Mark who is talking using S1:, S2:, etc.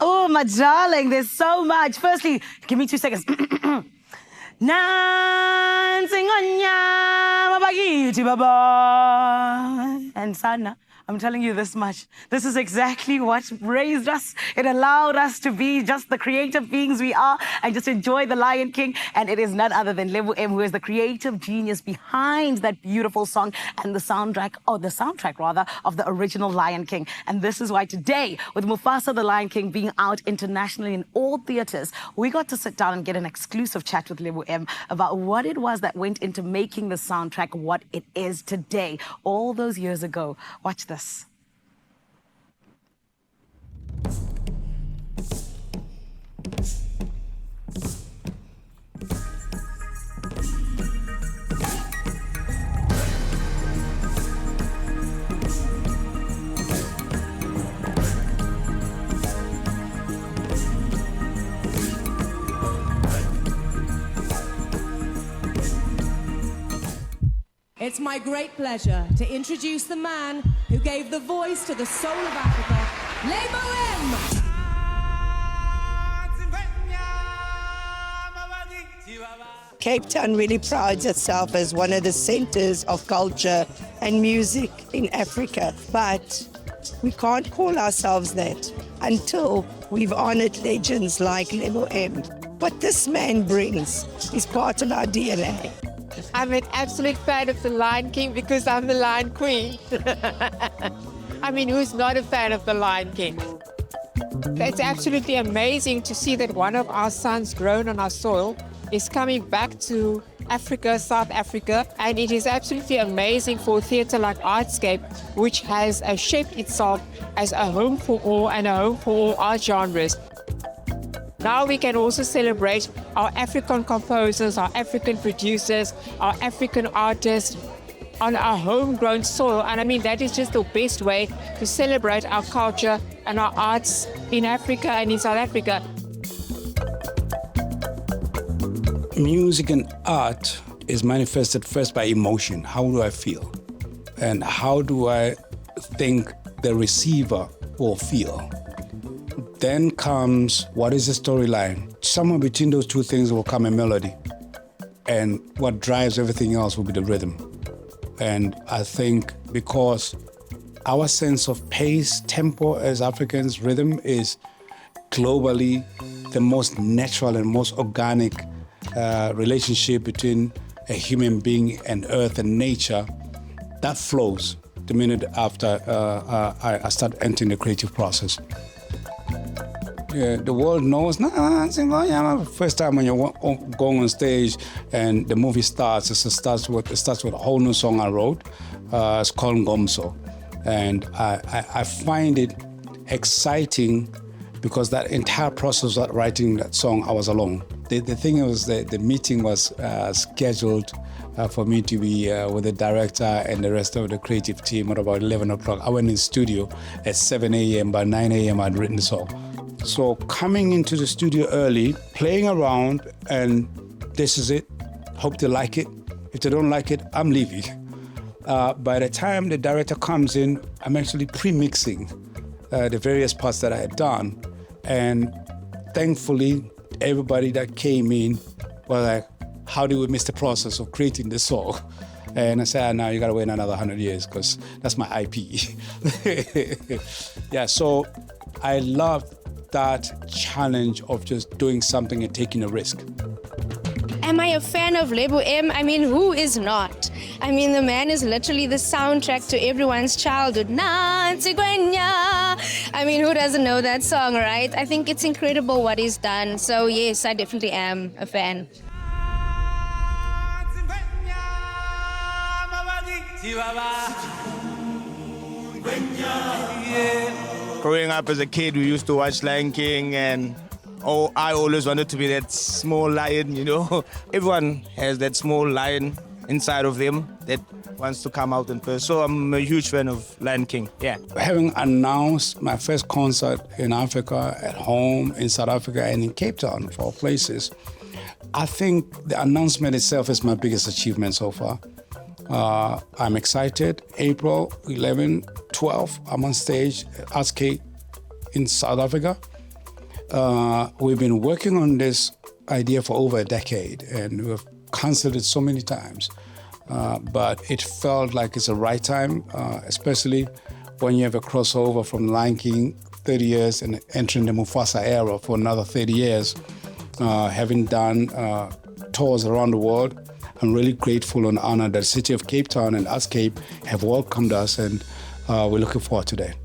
S1: Oh, my darling, there's so much. Firstly, give me 2 seconds. And Sana, I'm telling you this much. This is exactly what raised us. It allowed us to be just the creative beings we are and just enjoy The Lion King. And it is none other than Lebo, who is the creative genius behind that beautiful song and the soundtrack of the original Lion King. And this is why today, with Mufasa The Lion King being out internationally in all theaters, we got to sit down and get an exclusive chat with Lebo about what it was that went into making the soundtrack what it is today, all those years ago. Watch this.
S2: It's my great pleasure to introduce the man who gave the voice to the soul of Africa, Lebo.
S3: Cape Town really prides itself as one of the centers of culture and music in Africa, but we can't call ourselves that until we've honored legends like Lebo. What this man brings is part of our DNA.
S4: I'm an absolute fan of The Lion King because I'm the Lion Queen. I mean, who's not a fan of The Lion King? It's absolutely amazing to see that one of our sons grown on our soil is coming back to Africa, South Africa, and it is absolutely amazing for a theatre like Artscape, which has shaped itself as a home for all and a home for all art genres. Now we can also celebrate our African composers, our African producers, our African artists on our homegrown soil. And I mean, that is just the best way to celebrate our culture and our arts in Africa and in South Africa.
S5: Music and art is manifested first by emotion. How do I feel? And how do I think the receiver will feel? Then comes, what is the storyline? Somewhere between those two things will come a melody. And what drives everything else will be the rhythm. And I think because our sense of pace, tempo as Africans, rhythm is globally the most natural and most organic relationship between a human being and earth and nature, that flows the minute after I start entering the creative process. Yeah, the world knows. First time when you're going on stage and the movie starts, it starts with a whole new song I wrote. It's called Ngomso, and I find it exciting because that entire process of writing that song, I was alone. The thing was that the meeting was scheduled for me to be with the director and the rest of the creative team at about 11 o'clock. I went in the studio at 7 a.m. By 9 a.m. I'd written the song. So coming into the studio early, playing around, and this is it. Hope they like it. If they don't like it, I'm leaving. By the time the director comes in, I'm actually pre-mixing the various parts that I had done. And thankfully, everybody that came in was like, how do we miss the process of creating this song? And I said, now you gotta wait another 100 years because that's my IP. Yeah, so I loved that challenge of just doing something and taking a risk.
S6: Am I a fan of Lebo? I mean, who is not? I mean, the man is literally the soundtrack to everyone's childhood. I mean, who doesn't know that song, right? I think it's incredible what he's done. So yes, I definitely am a fan.
S7: Growing up as a kid, we used to watch Lion King, and I always wanted to be that small lion, you know. Everyone has that small lion inside of them that wants to come out and first. So I'm a huge fan of Lion King, yeah.
S5: Having announced my first concert in Africa, at home, in South Africa, and in Cape Town, for all places, I think the announcement itself is my biggest achievement so far. I'm excited. April 11, 12, I'm on stage at Artscape in South Africa. we've been working on this idea for over a decade, and we've cancelled it so many times. But it felt like it's the right time, especially when you have a crossover from Lion King 30 years and entering the Mufasa era for another 30 years. Having done tours around the world, I'm really grateful and honored that the city of Cape Town and us Cape have welcomed us, and we're looking forward to that.